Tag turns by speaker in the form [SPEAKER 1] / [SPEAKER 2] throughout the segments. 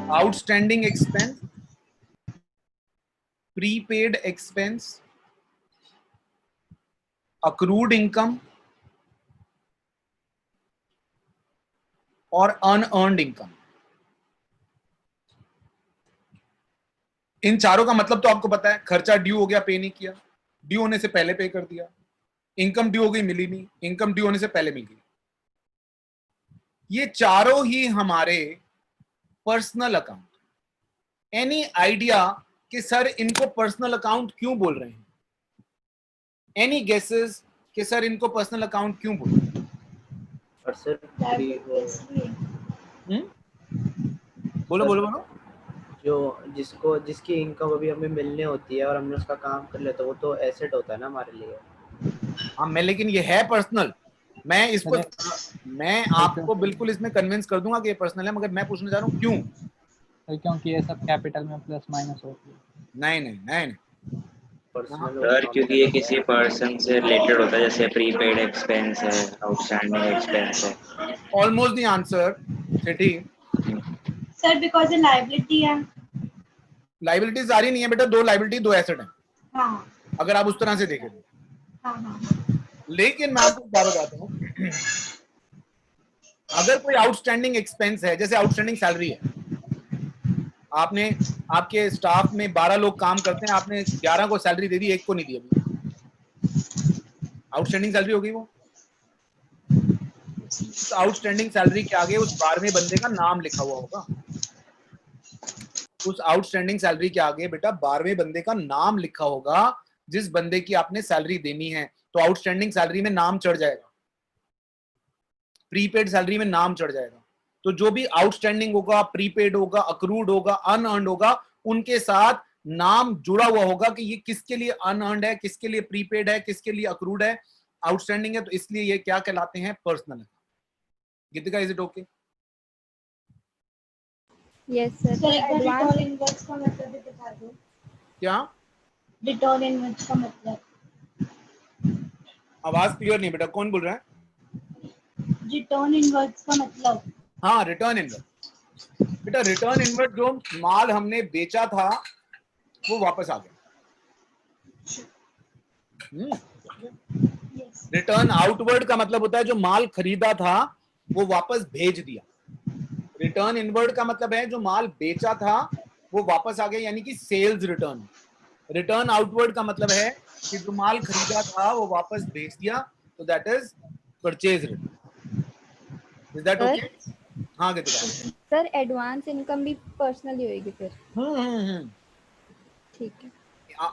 [SPEAKER 1] Outstanding expense, prepaid expense, accrued income और unearned income. इन चारों का मतलब तो आपको पता है, खर्चा ड्यू हो गया, पे नहीं किया, ड्यू होने से पहले पे कर दिया, इनकम ड्यू हो गई, मिली नहीं, इनकम ड्यू होने से पहले मिल गई। ये चारों ही हमारे पर्सनल अकाउंट। एनी आइडिया कि सर इनको पर्सनल अकाउंट क्यों बोल रहे हैं? एनी गेसेस कि सर इनको पर्सनल अकाउंट क्यों बोल रहे हैं?
[SPEAKER 2] और सर
[SPEAKER 1] बोलो बोलो बोलो।
[SPEAKER 2] जो जिसकी इनकम अभी हमें मिलने होती है और हमने उसका काम कर लिया तो वो तो एसेट होता है ना हमारे लिए।
[SPEAKER 1] हाँ, मैं, लेकिन ये है पर्सनल। मैं इस पर, मैं आपको बिल्कुल इसमें कन्विंस कर दूंगा कि ये पर्सनल है, मगर मैं पूछना चाह रहा हूँ क्यों?
[SPEAKER 3] क्योंकि ये सब कैपिटल में प्लस माइनस होती है।
[SPEAKER 1] नहीं नहीं नहीं नहीं,
[SPEAKER 2] पर्सनल
[SPEAKER 4] क्योंकि ये किसी पर्सन से रिलेटेड होता है, जैसे प्रीपेड एक्सपेंस है, आउटस्टैंडिंग एक्सपेंस है।
[SPEAKER 1] Almost the answer Sethi.
[SPEAKER 5] Sir because ये लायबिलिटी है।
[SPEAKER 1] लाइबिलिटीज आ रही नहीं है बेटा, दो लाइबिलिटी दो एसेट है,
[SPEAKER 5] हाँ
[SPEAKER 1] अगर आप उस तरह से देखें तो।
[SPEAKER 5] हाँ हाँ।
[SPEAKER 1] लेकिन मैं आपको बात बताता हूँ, अगर कोई आउटस्टैंडिंग एक्सपेंस है, जैसे आउटस्टैंडिंग सैलरी है, आपने, आपके स्टाफ में 12 लोग काम करते हैं, आपने 11 को सैलरी दे दी, एक को नहीं दी अभी, आउटस्टैंडिंग सैलरी हो गई वो। उस आउटस्टैंडिंग सैलरी के आगे उस 12वें बंदे का नाम लिखा हुआ होगा। उस आउटस्टैंडिंग सैलरी के आगे बेटा 12वें बंदे का नाम लिखा होगा, जिस बंदे की आपने सैलरी देनी है। तो आउटस्टैंडिंग सैलरी में नाम चढ़ जाएगा, प्रीपेड सैलरी में नाम चढ़ जाएगा। तो जो भी आउटस्टैंडिंग होगा, प्रीपेड होगा, अक्रूड होगा, अनअर्न्ड होगा, उनके साथ नाम जुड़ा हुआ होगा कि ये किसके लिए अनअर्न्ड है, किसके लिए प्रीपेड है, किसके लिए अक्रूड है, आउटस्टैंडिंग है। तो इसलिए ये क्या कहलाते हैं? Personal. Geetika, is it okay?
[SPEAKER 6] Yes sir.
[SPEAKER 5] Return inverse का मतलब भी बता दो।
[SPEAKER 1] क्या?
[SPEAKER 5] रिटर्न इनवर्स का मतलब?
[SPEAKER 1] आवाज क्लियर नहीं बेटा, कौन बोल रहा है?
[SPEAKER 5] रिटर्न इनवर्स का मतलब?
[SPEAKER 1] हाँ, रिटर्न इनवर्स। बेटा रिटर्न इनवर्स, जो माल हमने बेचा था वो वापस आ गया। रिटर्न आउटवर्ड का मतलब होता है जो माल खरीदा था वो वापस भेज दिया। रिटर्न इनवर्ड का मतलब है जो माल बेचा था वो वापस आ गया, यानी कि सेल्स रिटर्न। रिटर्न आउटवर्ड का मतलब है कि जो माल खरीदा था वो वापस भेज दिया, तो that is purchase return. Is that okay? हाँ गीतिका।
[SPEAKER 6] सर एडवांस इनकम भी पर्सनल ही होगी फिर? ठीक है।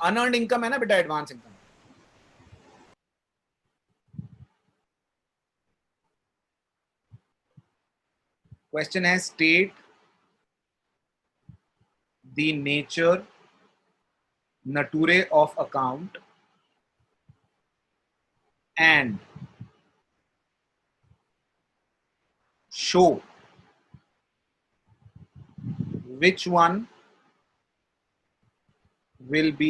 [SPEAKER 1] अनअर्न्ड इनकम है ना बेटा एडवांस इनकम। क्वेश्चन है state the nature, nature of account and show which one will be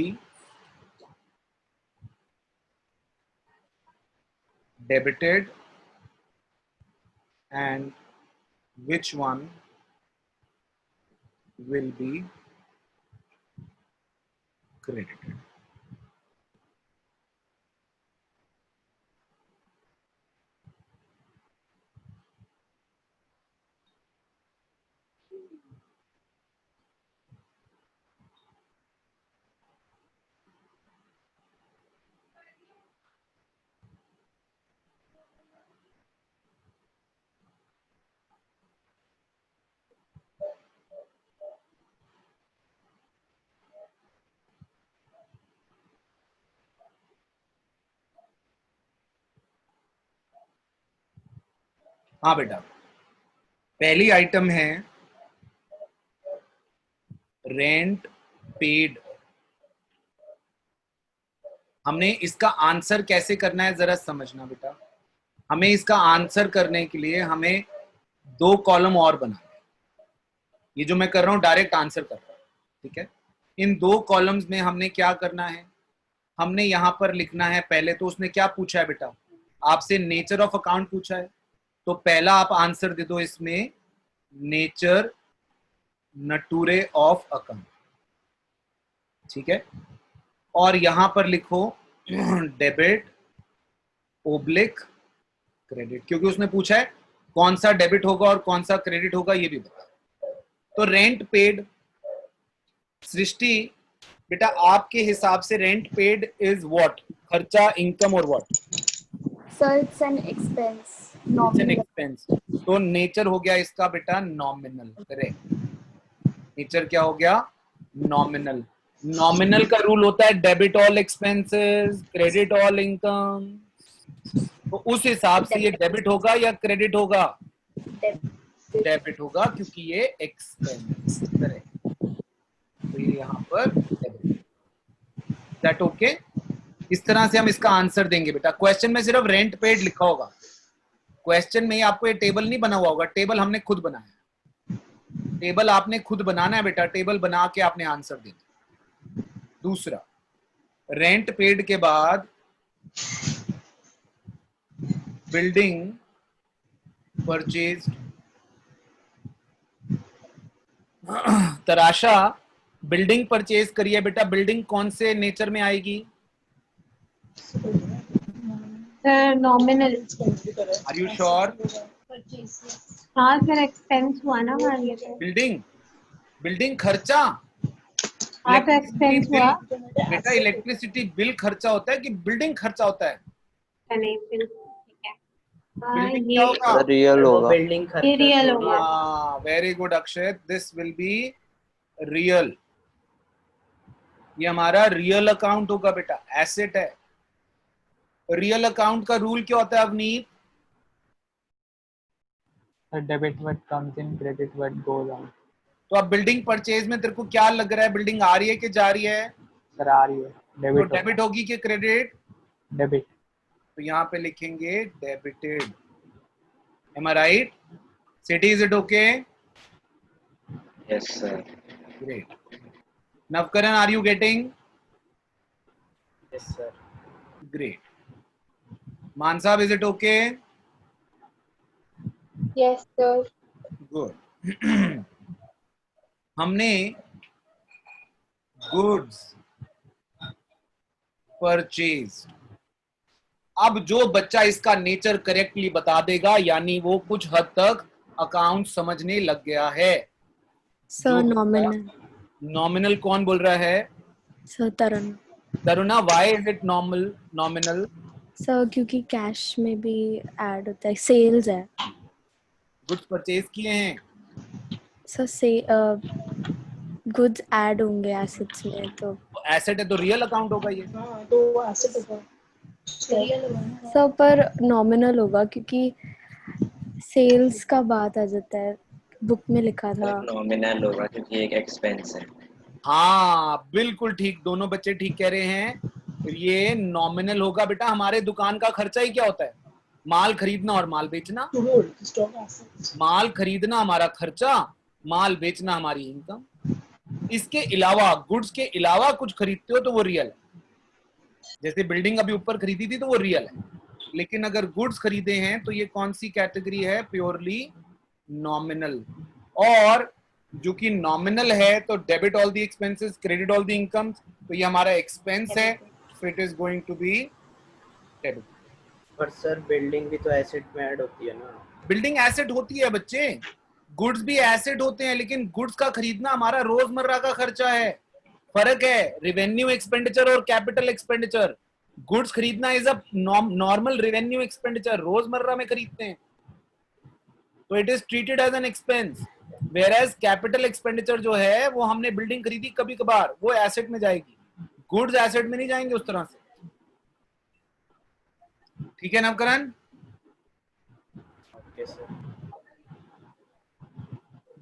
[SPEAKER 1] debited and which one will be credited. हाँ बेटा, पहली आइटम है रेंट पेड। हमने इसका आंसर कैसे करना है जरा समझना बेटा। हमें इसका आंसर करने के लिए हमें 2 कॉलम और बनाना है। ये जो मैं कर रहा हूं डायरेक्ट आंसर कर रहा हूं, ठीक है। इन 2 कॉलम्स में हमने क्या करना है, हमने यहां पर लिखना है, पहले तो उसने क्या पूछा है बेटा, आपसे नेचर ऑफ अकाउंट पूछा है। तो पहला आप आंसर दे दो इसमें, नेचर नटूरे ऑफ अकाउंट, ठीक है। और यहां पर लिखो डेबिट ओब्लिक क्रेडिट, क्योंकि उसने पूछा है कौन सा डेबिट होगा और कौन सा क्रेडिट होगा ये भी बता। तो रेंट पेड, सृष्टि बेटा आपके हिसाब से रेंट पेड इज व्हाट? खर्चा, इनकम और what?
[SPEAKER 6] Sir it's an expense,
[SPEAKER 1] it's an
[SPEAKER 6] nominal.
[SPEAKER 1] Expense. तो नेचर हो गया इसका बेटा नॉमिनल, करेक्ट। नेचर क्या हो गया? नॉमिनल। नॉमिनल का रूल होता है debit all expenses, credit all income. तो उस हिसाब से ये डेबिट होगा या क्रेडिट होगा? डेबिट होगा, क्योंकि ये एक्सपेंस, करेक्ट। तो ये यहाँ पर डेबिट। That okay? इस तरह से हम इसका आंसर देंगे बेटा। क्वेश्चन में सिर्फ रेंट पेड लिखा होगा, क्वेश्चन में ही आपको ये टेबल नहीं बना हुआ होगा, टेबल हमने खुद बनाया। टेबल आपने खुद बनाना है बेटा, टेबल बना के आपने आंसर देना। दूसरा, रेंट पेड के बाद बिल्डिंग परचेज। तराशा बिल्डिंग परचेज करिए बेटा, बिल्डिंग कौन से नेचर में आएगी?
[SPEAKER 7] Sir nominal.
[SPEAKER 1] Are you sure?
[SPEAKER 5] Purchase.
[SPEAKER 7] हाँ सर एक्सपेंस हुआ ना हमारे लिए तो।
[SPEAKER 1] बिल्डिंग, बिल्डिंग खर्चा।
[SPEAKER 7] हाँ तो एक्सपेंस हुआ।
[SPEAKER 1] बेटा इलेक्ट्रिसिटी बिल खर्चा होता है कि बिल्डिंग खर्चा होता है?
[SPEAKER 7] नहीं फिर ठीक है। हाँ
[SPEAKER 1] बिल्डिंग
[SPEAKER 7] ये
[SPEAKER 1] क्या होगा?
[SPEAKER 2] रियल होगा, बिल्डिंग खर्चा
[SPEAKER 7] ये रियल
[SPEAKER 2] थोड़ी
[SPEAKER 7] होगा।
[SPEAKER 2] है।
[SPEAKER 1] Very good Akshay, this will be real. ये हमारा रियल अकाउंट होगा बेटा, एसेट है। रियल अकाउंट का रूल क्या होता है Avneet?
[SPEAKER 3] Debit what comes in, credit what goes out.
[SPEAKER 1] तो अब बिल्डिंग परचेज में तेरे को क्या लग रहा है, बिल्डिंग आ रही है कि जा रही है?
[SPEAKER 3] सर आ रही है,
[SPEAKER 1] तो
[SPEAKER 3] डेबिट
[SPEAKER 1] डेबिट होगी कि क्रेडिट?
[SPEAKER 3] डेबिट।
[SPEAKER 1] तो यहाँ पे लिखेंगे debited. Am I right? City, is it okay?
[SPEAKER 4] Yes, sir.
[SPEAKER 1] Great. Navkaran, are you getting?
[SPEAKER 2] Yes sir.
[SPEAKER 1] Great. Maan साहब, is it okay?
[SPEAKER 6] Yes sir.
[SPEAKER 1] Good. हमने गुड्स परचेज, अब जो बच्चा इसका नेचर करेक्टली बता देगा, यानी वो कुछ हद तक अकाउंट समझने लग गया है।
[SPEAKER 8] Sir nominal.
[SPEAKER 1] नॉमिनल कौन बोल रहा है?
[SPEAKER 8] Sir Tarun.
[SPEAKER 1] Taruna, why is it nominal?
[SPEAKER 8] Sir क्योंकि कैश में भी ऐड होता है, सेल्स है।
[SPEAKER 1] गुड्स परचेज किए हैं।
[SPEAKER 8] सर से गुड्स ऐड होंगे एसेट्स में, तो
[SPEAKER 1] एसेट है तो रियल अकाउंट होगा ये।
[SPEAKER 5] तो एसेट होगा, रियल होगा ना।
[SPEAKER 8] सर पर नॉमिनल होगा क्योंकि सेल्स का बात आ जाता है, बुक में लिखा था।
[SPEAKER 4] नॉमिनल होगा क्योंकि एक एक्सपेंस है।
[SPEAKER 1] हाँ बिल्कुल ठीक, दोनों बच्चे ठीक कह रहे हैं। ये नॉमिनल होगा बेटा। हमारे दुकान का खर्चा ही क्या होता है? माल खरीदना और माल बेचना। माल खरीदना हमारा खर्चा, माल बेचना हमारी इनकम। इसके अलावा, गुड्स के अलावा कुछ खरीदते हो तो वो रियल है। जैसे बिल्डिंग अभी ऊपर खरीदी थी तो वो रियल है, लेकिन अगर गुड्स खरीदे हैं तो ये कौन सी कैटेगरी है? Purely nominal. और जो कि नॉमिनल है तो debit all the expenses, credit all the income, तो ये हमारा एक्सपेंस है, so it is going to be debit.
[SPEAKER 2] पर सर बिल्डिंग भी तो एसेट में ऐड होती है ना।
[SPEAKER 1] बिल्डिंग एसेट होती है बच्चे, गुड्स भी एसेट होते हैं, लेकिन गुड्स का खरीदना हमारा रोजमर्रा का खर्चा है। फर्क है रेवेन्यू एक्सपेंडिचर और कैपिटल एक्सपेंडिचर। गुड्स खरीदना is a normal revenue expenditure, रोजमर्रा में खरीदते हैं, तो it is treated as an expense. Whereas capital expenditure जो है वो हमने बिल्डिंग खरीदी कभी कभार, वो एसेट में जाएगी, गुड्स एसेट में नहीं जाएंगे उस तरह से। ठीक है Navkaran?
[SPEAKER 2] Okay sir.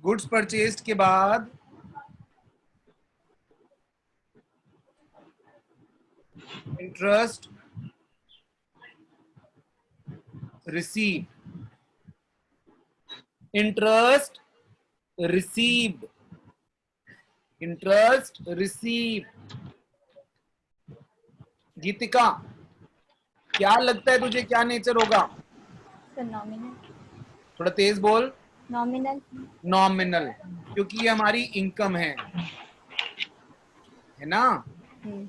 [SPEAKER 1] Goods purchased के बाद interest receive, interest received, interest receive. Geetika, क्या लगता है तुझे क्या नेचर होगा?
[SPEAKER 6] Sir nominal.
[SPEAKER 1] थोड़ा तेज बोल।
[SPEAKER 6] नॉमिनल।
[SPEAKER 1] नॉमिनल। क्योंकि ये हमारी इनकम है ना।
[SPEAKER 6] हम्म,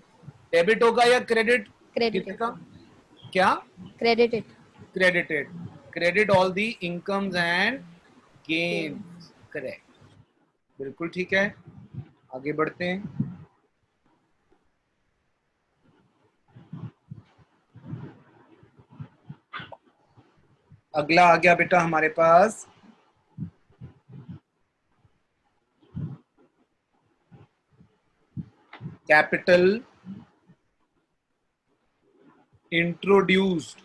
[SPEAKER 1] डेबिट होगा या क्रेडिट?
[SPEAKER 6] Credited.
[SPEAKER 1] किसका? क्या?
[SPEAKER 6] Credited.
[SPEAKER 1] Credited. Credit all the incomes and gains. Correct. बिल्कुल ठीक है, आगे बढ़ते हैं। अगला आ गया बेटा हमारे पास कैपिटल इंट्रोड्यूस्ड।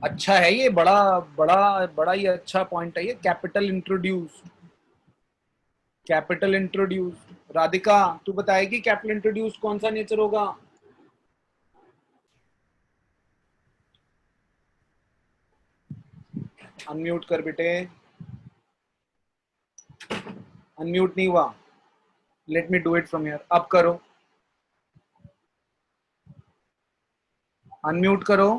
[SPEAKER 1] अच्छा है ये, बड़ा बड़ा बड़ा ही अच्छा पॉइंट है ये, capital introduced. Capital introduced, Radhika तू बताएगी कैपिटल इंट्रोड्यूस्ड कौन सा नेचर होगा? अनम्यूट कर बेटे, अनम्यूट नहीं हुआ। Let me do it from here, अब करो, अनम्यूट करो।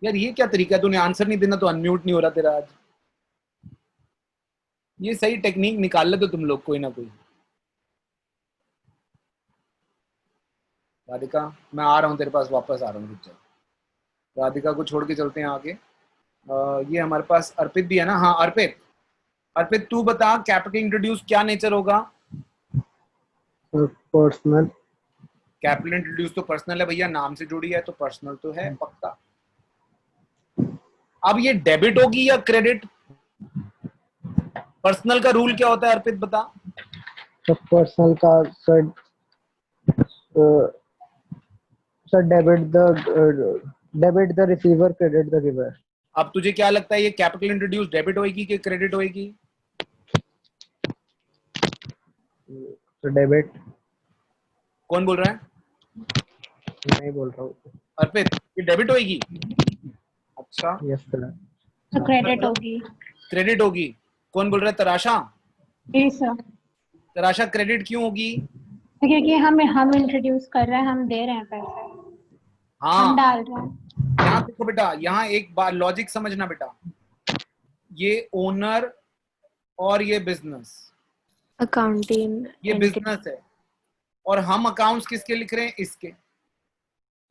[SPEAKER 1] यार ये क्या तरीका है, तूने आंसर नहीं देना तो अनम्यूट नहीं हो रहा तेरा आज। ये सही टेक्निक निकाल ले तो तुम लोग कोई ना कोई। राधिका मैं आ रहा हूँ तेरे पास, वापस आ रहा हूँ, रुक जा। राधिका को छोड़ के चलते हैं आगे। ये हमारे पास अर्पित भी है ना। हाँ अर्पित, अर्पित तू बता कैपिटल इंट्रोड्यूस क्या नेचर होगा?
[SPEAKER 2] पर्सनल।
[SPEAKER 1] कैपिटल इंट्रोड्यूस तो पर्सनल है भैया, नाम से जुड़ी है तो पर्सनल तो है पक्का। अब ये डेबिट होगी या क्रेडिट? पर्सनल का रूल क्या होता है अर्पित बता?
[SPEAKER 2] तो पर्सनल का sir debit the receiver, credit the giver.
[SPEAKER 1] अब तुझे क्या लगता है ये कैपिटल इंट्रोड्यूस डेबिट होएगी कि क्रेडिट होएगी?
[SPEAKER 2] तो डेबिट।
[SPEAKER 1] कौन बोल रहा है?
[SPEAKER 2] मैं बोल रहा हूँ।
[SPEAKER 1] अर्पित ये डेबिट होएगी? अच्छा
[SPEAKER 2] यस सर।
[SPEAKER 7] तो क्रेडिट होगी।
[SPEAKER 1] क्रेडिट होगी। कौन बोल रहा है? तराशा।
[SPEAKER 7] जी सर।
[SPEAKER 1] तराशा क्रेडिट क्यों होगी?
[SPEAKER 7] क्योंकि हम इंट्रोड्यूस कर रहे हैं, हम दे रहे हैं पैसे, हम
[SPEAKER 1] हाँ
[SPEAKER 7] डाल रहे हैं।
[SPEAKER 1] यहाँ देखो बेटा, यहाँ एक बार लॉजिक समझना बेटा, ये ओनर और ये बिजनेस,
[SPEAKER 8] अकाउंटिंग
[SPEAKER 1] ये बिजनेस है और हम अकाउंट्स किसके लिख रहे हैं? इसके।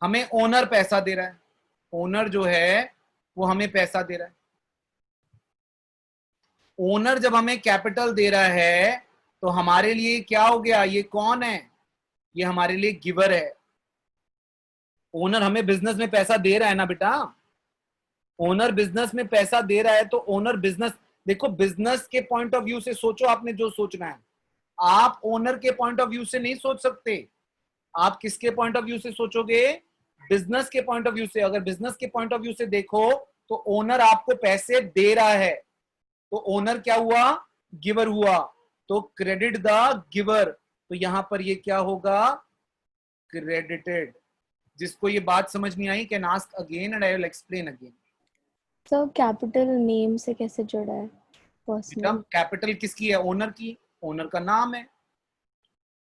[SPEAKER 1] हमें ओनर पैसा दे रहा है, ओनर जो है वो हमें पैसा दे रहा है। ओनर जब हमें कैपिटल दे रहा है तो हमारे लिए क्या हो गया? ये कौन है? ये हमारे लिए गिवर है। ओनर हमें बिजनेस में पैसा दे रहा है ना बेटा, ओनर बिजनेस में पैसा दे रहा है तो ओनर बिजनेस, देखो बिजनेस के पॉइंट ऑफ व्यू से सोचो, आपने जो सोचना है। आप ओनर के पॉइंट ऑफ व्यू से नहीं सोच सकते, आप किसके पॉइंट ऑफ व्यू से सोचोगे? बिजनेस के पॉइंट ऑफ व्यू से। अगर बिजनेस के पॉइंट ऑफ व्यू से देखो तो ओनर आपको पैसे दे रहा है, तो ओनर क्या हुआ? गिवर हुआ। तो क्रेडिट द गिवर, तो यहां पर ये क्या होगा? क्रेडिटेड। जिसको ये बात समझ नहीं I can ask again and I will explain again.
[SPEAKER 8] तो कैपिटल नेम से कैसे जुड़ा है? पर्सनल।
[SPEAKER 1] कैपिटल किसकी है? ओनर की, ओनर का नाम है।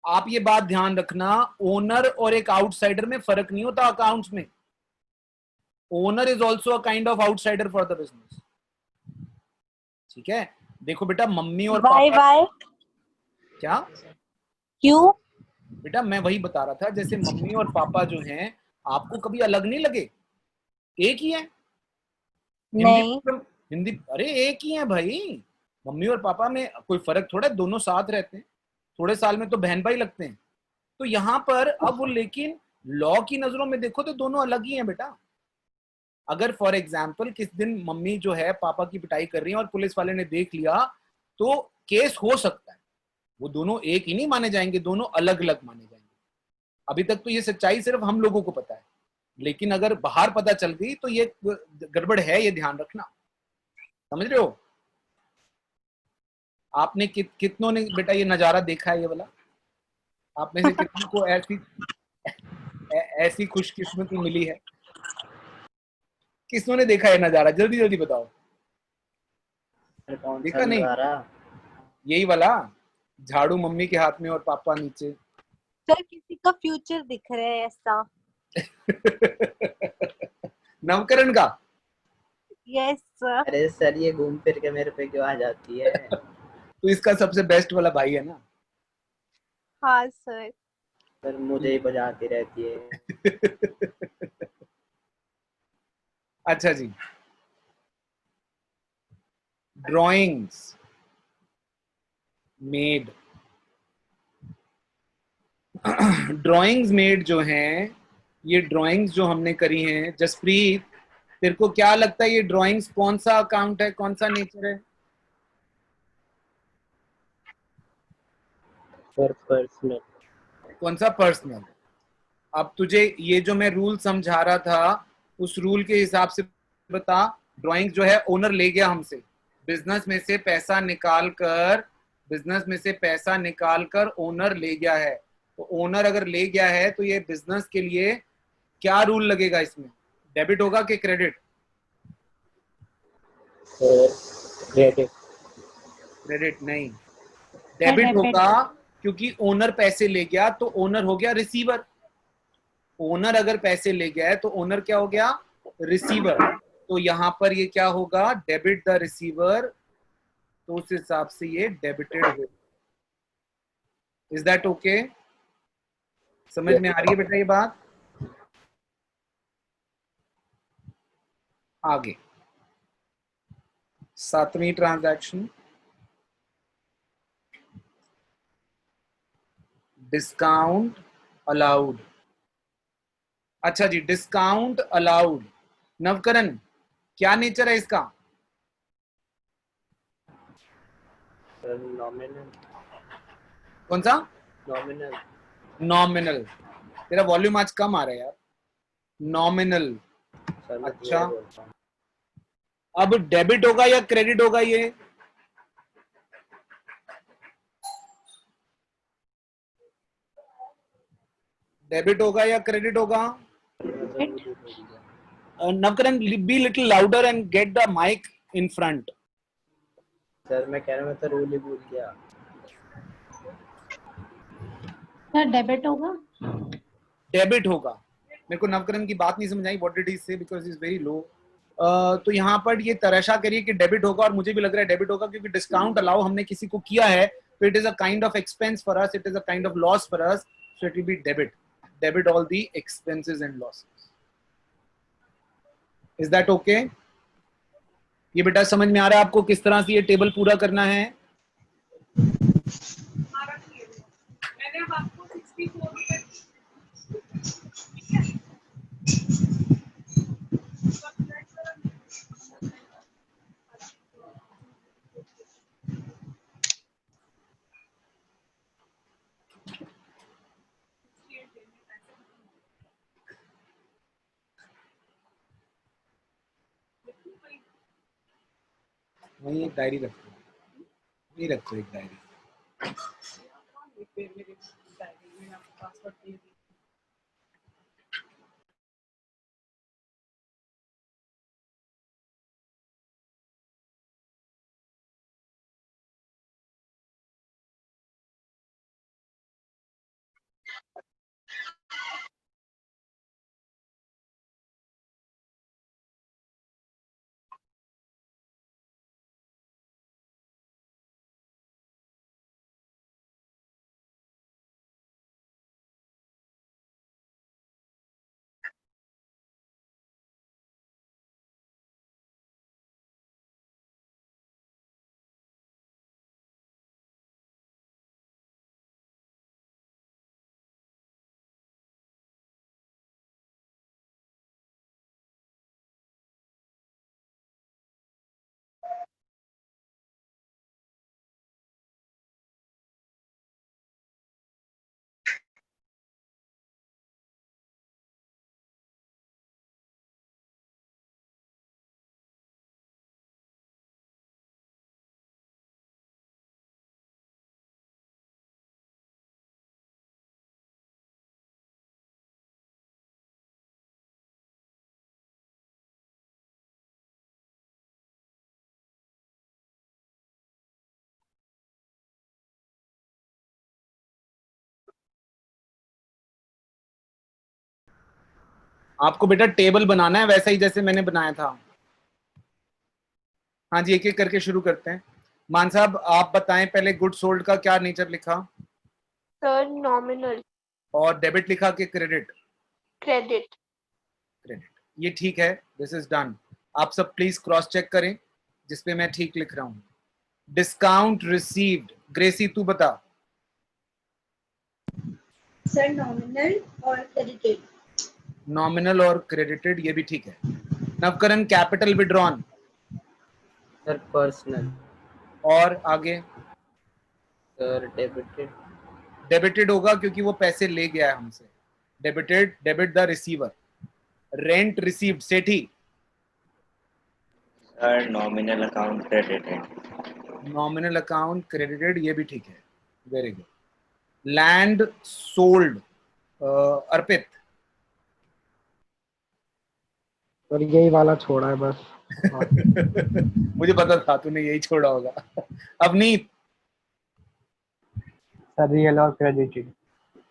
[SPEAKER 1] आप ये बात ध्यान रखना, ओनर और एक आउटसाइडर में फर्क नहीं होता अकाउंट्स में। Owner is also a kind of outsider for the business. ठीक है, देखो बेटा मम्मी और पापा। क्या?
[SPEAKER 9] क्यों?
[SPEAKER 1] बेटा मैं वही बता रहा था, जैसे मम्मी और पापा जो हैं आपको कभी अलग नहीं लगे? एक ही है।
[SPEAKER 9] नहीं।
[SPEAKER 1] हिंदी अरे एक ही है भाई, मम्मी और पापा में कोई फर्क थोड़ा है, दोनों साथ रहते हैं, थोड़े साल में तो बहन भाई लगते हैं। तो यहाँ पर अब वो, लेकिन लॉ की नजरों में देखो तो दोनों अलग ही हैं बेटा। अगर फॉर एग्जाम्पल किस दिन मम्मी जो है पापा की पिटाई कर रही है और पुलिस वाले ने देख लिया तो केस हो सकता है, वो दोनों एक ही नहीं माने जाएंगे, दोनों अलग अलग माने जाएंगे। अभी तक तो ये सच्चाई सिर्फ हम लोगों को पता है, लेकिन अगर बाहर पता चल गई तो ये गड़बड़ है, ये ध्यान रखना। समझ रहे हो? आपने कितनों ने बेटा ये नजारा देखा है ये वाला? आप में से कितनों को ऐसी खुशकिस्मती मिली है? किसनों ने देखा है नजारा? जल्दी जल्दी बताओ। देखा नहीं? यही वाला, झाड़ू मम्मी के हाथ में और पापा नीचे।
[SPEAKER 9] सर किसी का फ्यूचर दिख रहा है ऐसा।
[SPEAKER 1] नवकरण का?
[SPEAKER 9] Yes sir.
[SPEAKER 2] अरे सर ये घूम फिर के मेरे पे क्यों आ जाती है?
[SPEAKER 1] तो इसका सबसे बेस्ट वाला भाई है ना।
[SPEAKER 9] हाँ सर।
[SPEAKER 2] सर मुझे ही बजाती रहती है।
[SPEAKER 1] अच्छा जी, ड्राइंग्स मेड ड्राइंग्स मेड जो हैं, ये ड्राइंग्स जो हमने करी हैं, जसप्रीत तेरे को क्या लगता है ये ड्राइंग्स कौन सा अकाउंट है, कौन सा नेचर है?
[SPEAKER 2] Sir personal.
[SPEAKER 1] कौन सा पर्सनल? अब तुझे ये जो मैं रूल समझा रहा था उस रूल के हिसाब से बता। ड्राइंग जो है ओनर ले गया हमसे, बिजनेस में से पैसा निकाल कर, बिजनेस में से पैसा निकाल कर ओनर ले गया है। तो ओनर अगर ले गया है तो ये बिजनेस के लिए क्या रूल लगेगा इसमें? डेबिट होगा कि क्रेडिट?
[SPEAKER 2] क्रेडिट।
[SPEAKER 1] क्रेडिट नहीं, डेबिट
[SPEAKER 7] डेबिट।
[SPEAKER 1] होगा, क्योंकि ओनर पैसे ले गया तो ओनर हो गया रिसीवर। ओनर अगर पैसे ले गया है तो ओनर क्या हो गया? रिसीवर। तो यहां पर ये क्या होगा? Debit the receiver. तो उस हिसाब से ये डेबिटेड हो। Is that okay? समझ में आ रही है बेटा ये बात? आगे 7वीं ट्रांजैक्शन, डिस्काउंट अलाउड। अच्छा जी, डिस्काउंट अलाउड। नवकरण, क्या नेचर है इसका?
[SPEAKER 2] Sir nominal.
[SPEAKER 1] कौन सा?
[SPEAKER 2] नॉमिनल।
[SPEAKER 1] नॉमिनल। तेरा वॉल्यूम आज कम आ रहा है यार। नॉमिनल।
[SPEAKER 2] सर मैं
[SPEAKER 1] अच्छा,
[SPEAKER 2] धीरे बोलता हूँ।
[SPEAKER 1] अब डेबिट होगा या क्रेडिट होगा ये? डेबिट होगा या क्रेडिट होगा? Navkaran, be little louder and get the mic in front.
[SPEAKER 2] Sir मैं कह रहा हूँ मैं तो रूल ही भूल गया।
[SPEAKER 7] सर डेबिट होगा।
[SPEAKER 1] डेबिट होगा। मेरे को नवकरण की बात नहीं समझ आई, व्हाट डिड ही से, बिकॉज इज वेरी लो। तो यहाँ पर ये तराशा करिए कि डेबिट होगा, और मुझे भी लग रहा है डेबिट होगा, क्योंकि डिस्काउंट अलाउ हमने किसी को किया है तो it is a kind of expense for us, it is a kind of loss for us, so it will be debit. Debit all the expenses and losses. Is that okay? ये बेटा समझ में आ रहा है आपको किस तरह से ये टेबल पूरा करना है? वही एक डायरी रखो, ये रखो एक डायरी। आपको बेटा टेबल बनाना है वैसा ही जैसे मैंने बनाया था। हाँ जी, एक एक करके शुरू करते हैं। मान साहब आप बताएं पहले, गुड सोल्ड का क्या नेचर लिखा
[SPEAKER 9] सर नॉमिनल
[SPEAKER 1] और डेबिट लिखा कि क्रेडिट?
[SPEAKER 9] क्रेडिट।
[SPEAKER 1] क्रेडिट, ये ठीक है, दिस इज डन। आप सब प्लीज क्रॉस चेक करें जिसपे मैं ठीक लिख रहा हूं। डिस्काउंट रिसीव्ड, ग्रेसी तू बता।
[SPEAKER 5] सर नॉमिनल और क्रेडिटेड।
[SPEAKER 1] नॉमिनल और क्रेडिटेड, ये भी ठीक है। नवकरण कैपिटल विड्रॉन
[SPEAKER 2] सर पर्सनल।
[SPEAKER 1] और आगे
[SPEAKER 2] सर डेबिटेड।
[SPEAKER 1] डेबिटेड होगा क्योंकि वो पैसे ले गया है हमसे। Debited, debit the receiver. Rent received, Sethi
[SPEAKER 4] sir nominal account credited.
[SPEAKER 1] Nominal account credited, ये भी ठीक है, वेरी गुड। लैंड सोल्ड, अर्पित
[SPEAKER 3] और यही वाला छोड़ा है बस।
[SPEAKER 1] मुझे पता था तूने यही छोड़ा होगा। अवनीत
[SPEAKER 3] सर रियल और क्रेडिटेड।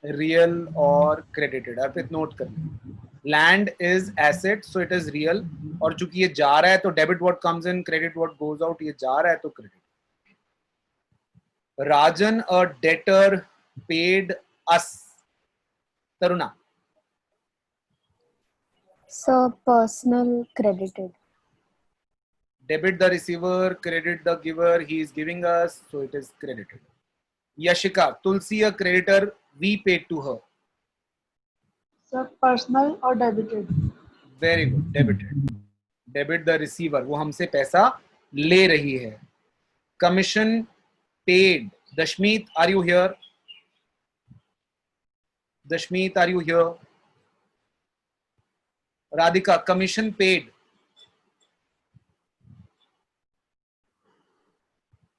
[SPEAKER 1] रियल और क्रेडिटेड, अर्पित नोट कर ले। Land is asset so it is real, और चूंकि ये जा रहा है तो debit what comes in, credit what goes out, ये जा रहा है तो credit. Rajan a debtor paid us, Taruna
[SPEAKER 8] sir personal credited.
[SPEAKER 1] Debit the receiver, credit the giver, he is giving us so it is credited. Yashika, Tulsi a creditor, we paid to her.
[SPEAKER 5] Sir personal और debited.
[SPEAKER 1] Very good, debited. Debit the receiver, वो हमसे पैसा ले रही है। Commission paid, Dashmeet are you here? Dashmeet are you here? Radhika, commission paid.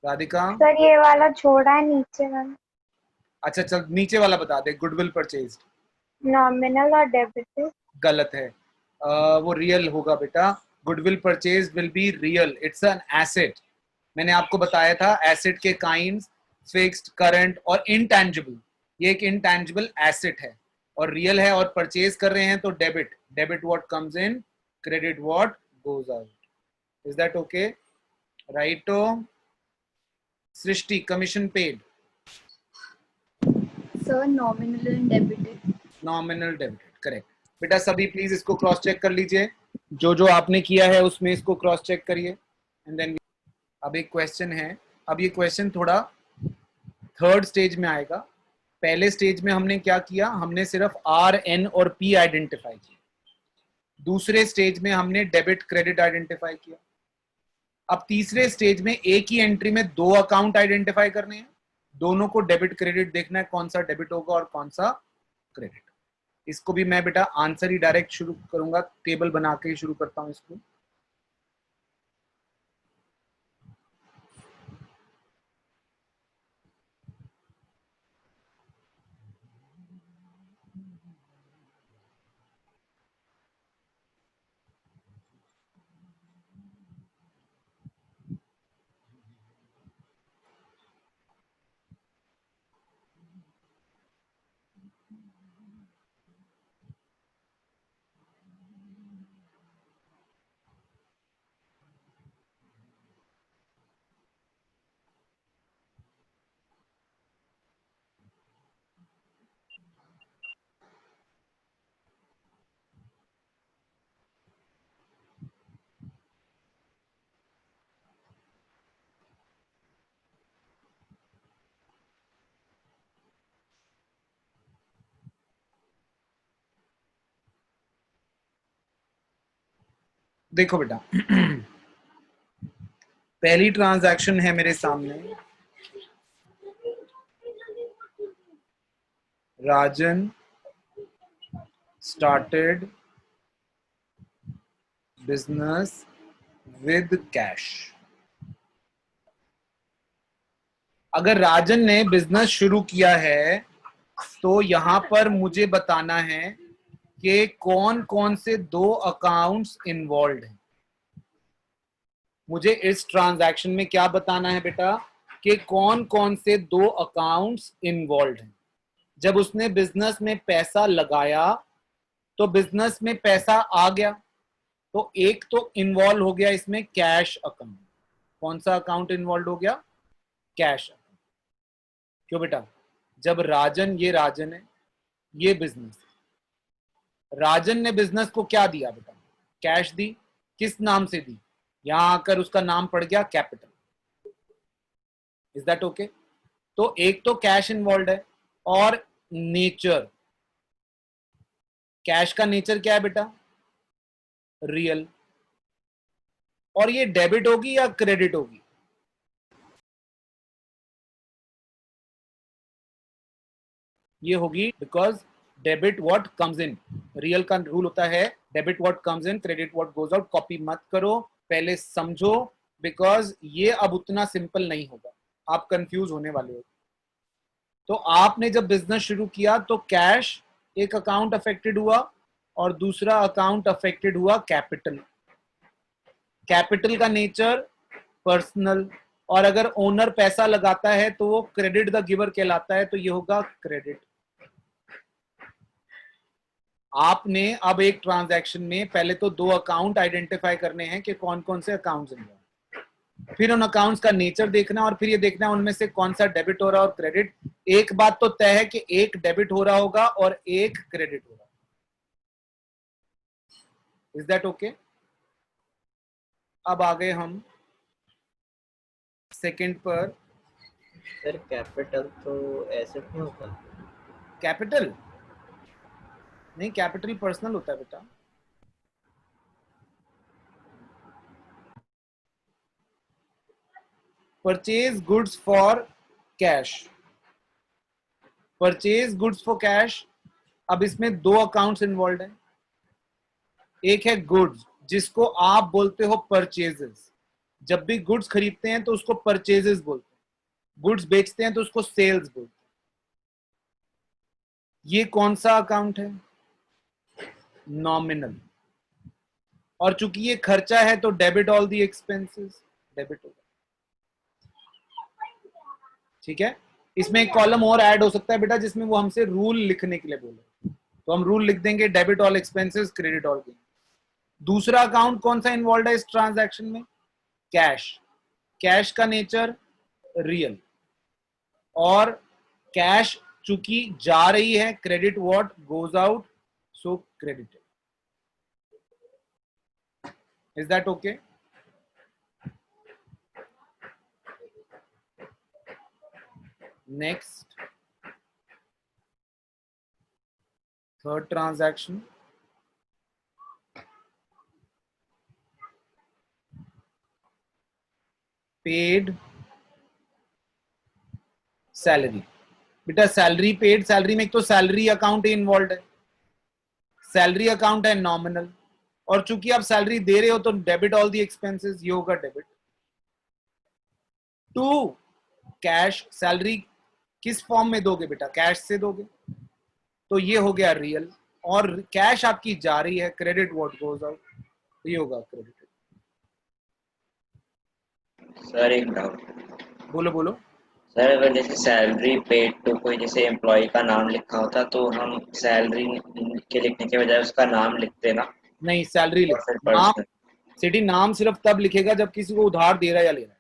[SPEAKER 1] Radhika,
[SPEAKER 7] sir ये वाला छोड़ा है नीचे वाला।
[SPEAKER 1] अच्छा चल नीचे वाला बता दे। गुडविल परचेज,
[SPEAKER 7] नॉमिनल और डेबिटेड।
[SPEAKER 1] गलत है। वो रियल होगा बेटा। Goodwill purchase will be real, it's an asset. मैंने आपको बताया था एसेट के काइंड्स, फिक्स्ड, करंट और इनटैंजिबल। ये एक इनटैंजिबल एसेट है और रियल है, और परचेज कर रहे हैं तो debit. Debit what comes in, credit what goes out. Is that okay? राइटो। Srishti, commission paid.
[SPEAKER 5] Sir nominal and debited.
[SPEAKER 1] Nominal debited, correct. बेटा सभी प्लीज इसको क्रॉस चेक कर लीजिए, जो जो आपने किया है उसमें इसको क्रॉस चेक करिए एंड देन। अब एक क्वेश्चन है, अब ये क्वेश्चन थोड़ा थर्ड स्टेज में आएगा। पहले स्टेज में हमने क्या किया, हमने सिर्फ आर, एन और पी आइडेंटिफाई किया। दूसरे स्टेज में हमने डेबिट क्रेडिट आइडेंटिफाई किया। अब तीसरे स्टेज में एक ही एंट्री में दो अकाउंट आइडेंटिफाई करने हैं, दोनों को डेबिट क्रेडिट देखना है, कौन सा डेबिट होगा और कौन सा क्रेडिट। इसको भी मैं बेटा आंसर ही डायरेक्ट शुरू करूंगा, टेबल बना के ही शुरू करता हूं इसको। देखो बेटा, पहली ट्रांजैक्शन है मेरे सामने, राजन स्टार्टेड बिजनेस विद कैश। अगर राजन ने बिजनेस शुरू किया है तो यहां पर मुझे बताना है कि कौन कौन से दो अकाउंट्स इन्वॉल्व हैं। मुझे इस ट्रांजैक्शन में क्या बताना है बेटा, कि कौन कौन से दो अकाउंट्स इन्वॉल्व हैं। जब उसने बिजनेस में पैसा लगाया तो बिजनेस में पैसा आ गया, तो एक तो इन्वॉल्व हो गया इसमें कैश अकाउंट, कौन सा अकाउंट इन्वॉल्व हो गया? कैश। क्यों बेटा? जब राजन, ये राजन है, ये बिजनेस, राजन ने बिजनेस को क्या दिया बेटा? कैश दी। किस नाम से दी? यहां आकर उसका नाम पड़ गया कैपिटल। Is that okay? तो एक तो कैश इन्वॉल्व है और नेचर, कैश का नेचर क्या है बेटा? रियल। और ये डेबिट होगी या क्रेडिट होगी? ये होगी, because debit what comes in. Real का रूल होता है debit what comes in, credit what goes out. Copy मत करो, पहले समझो, बिकॉज ये अब उतना सिंपल नहीं होगा, आप कंफ्यूज होने वाले हो। तो आपने जब बिजनेस शुरू किया तो कैश एक अकाउंट अफेक्टेड हुआ और दूसरा अकाउंट अफेक्टेड हुआ कैपिटल। कैपिटल का नेचर पर्सनल, और अगर ओनर पैसा लगाता है तो वो क्रेडिट द गिवर कहलाता है, तो ये होगा क्रेडिट। आपने अब एक ट्रांजैक्शन में पहले तो 2 अकाउंट आइडेंटिफाई करने हैं कि कौन कौन से अकाउंट्स हैं, फिर उन अकाउंट्स का नेचर देखना और फिर ये देखना उनमें से कौन सा डेबिट हो रहा है और क्रेडिट। एक बात तो तय है कि एक डेबिट हो रहा होगा और एक क्रेडिट हो रहा है। Is that okay? अब आ गए हम सेकंड पर।
[SPEAKER 2] सर कैपिटल तो एसेट में होता है।
[SPEAKER 1] कैपिटल नहीं, कैपिटल पर्सनल होता है बेटा। Purchase goods for cash, purchase goods for cash. अब इसमें 2 अकाउंट्स इन्वॉल्व हैं। एक है गुड्स, जिसको आप बोलते हो परचेजेस। जब भी गुड्स खरीदते हैं तो उसको परचेजेस बोलते हैं, गुड्स बेचते हैं तो उसको सेल्स बोलते हैं। ये कौन सा अकाउंट है? नॉमिनल। और चूंकि ये खर्चा है तो debit all the expenses, debit होगा। ठीक है? इसमें एक कॉलम और ऐड हो सकता है बेटा, जिसमें वो हमसे रूल लिखने के लिए बोले, तो हम रूल लिख देंगे debit all expenses, credit all gain. दूसरा अकाउंट कौन सा इन्वॉल्व है इस ट्रांजैक्शन में? कैश। कैश का नेचर रियल, और कैश चूंकि जा रही है, credit what goes out, so credited. Is that okay? Next, third transaction, paid salary. बेटा सैलरी पेड, सैलरी में एक तो सैलरी अकाउंट इन्वॉल्व है, सैलरी अकाउंट है नॉमिनल, और चूंकि आप सैलरी दे रहे हो तो डेबिट ऑल दी एक्सपेंसेस, ये होगा डेबिट। 2 कैश, सैलरी किस फॉर्म में दोगे बेटा? कैश से दोगे, तो ये हो गया रियल, और कैश आपकी जा रही है, क्रेडिट व्हाट गोज आउट, तो ये होगा क्रेडिट।
[SPEAKER 4] सर एक डाउट।
[SPEAKER 1] बोलो बोलो।
[SPEAKER 4] सर अगर जैसे सैलरी पेड टू कोई जैसे एम्प्लॉय का नाम लिखा होता तो हम सैलरी के लिखने के बजाय उसका नाम लिखते ना?
[SPEAKER 1] नहीं, सैलरी
[SPEAKER 4] और फिर
[SPEAKER 1] लिख, नाम
[SPEAKER 4] पर्सन।
[SPEAKER 1] सिटी नाम सिर्फ तब लिखेगा जब किसी को उधार दे रहा है या ले रहा है।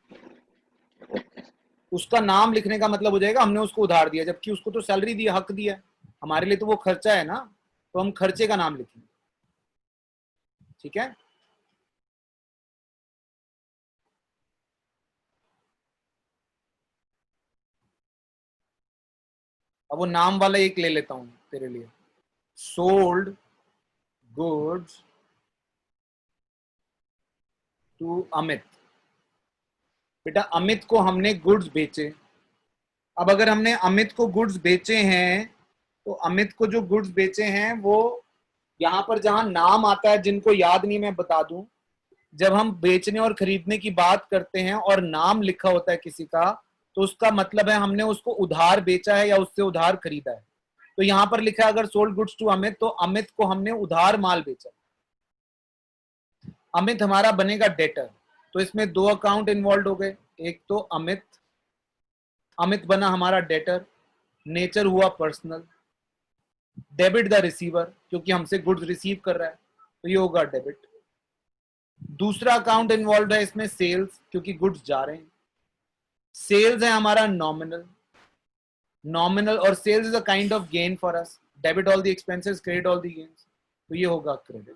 [SPEAKER 1] उसका नाम लिखने का मतलब हो जाएगा हमने उसको उधार दिया, जबकि उसको तो सैलरी दिया, हक दिया है, हमारे लिए तो वो खर्चा है ना, तो हम खर्चे का नाम लिखेंगे। ठीक है? अब वो नाम वाला एक ले लेता हूं तेरे लिए। Sold goods to Amit. बेटा अमित को हमने गुड्स बेचे। अब अगर हमने अमित को गुड्स बेचे हैं तो अमित को जो गुड्स बेचे हैं वो यहां पर जहां नाम आता है, जिनको याद नहीं मैं बता दूं, जब हम बेचने और खरीदने की बात करते हैं और नाम लिखा होता है किसी का, तो उसका मतलब है हमने उसको उधार बेचा है या उससे उधार खरीदा है। तो यहां पर लिखा है अगर सोल्ड गुड्स टू अमित, तो अमित को हमने उधार माल बेचा। अमित हमारा बनेगा डेटर, तो इसमें 2 अकाउंट इन्वॉल्व हो गए। एक तो अमित, अमित बना हमारा डेटर, नेचर हुआ पर्सनल, डेबिट द रिसीवर क्योंकि हमसे गुड्स रिसीव कर रहा है, तो ये होगा डेबिट। दूसरा अकाउंट इन्वॉल्व है इसमें सेल्स, क्योंकि गुड्स जा रहे हैं। सेल्स है हमारा नॉमिनल और sales is a kind of gain for us. Debit all the expenses, credit all the gains, तो ये होगा क्रेडिट।